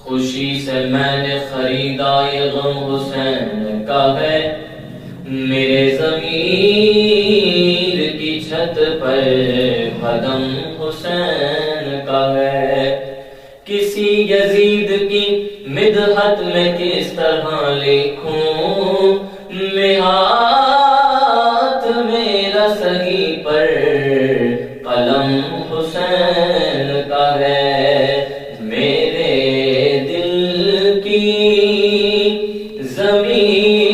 خوشی سے میں نے خریدا یہ غم حسین کا ہے، میرے ضمیر کی چھت پر قدم حسین کا ہے۔ کسی یزید کی مدحت میں کس طرح لکھوں، میں ہاتھ میرا سہی پر قلم حسین کا ہے، میرے دل کی زمین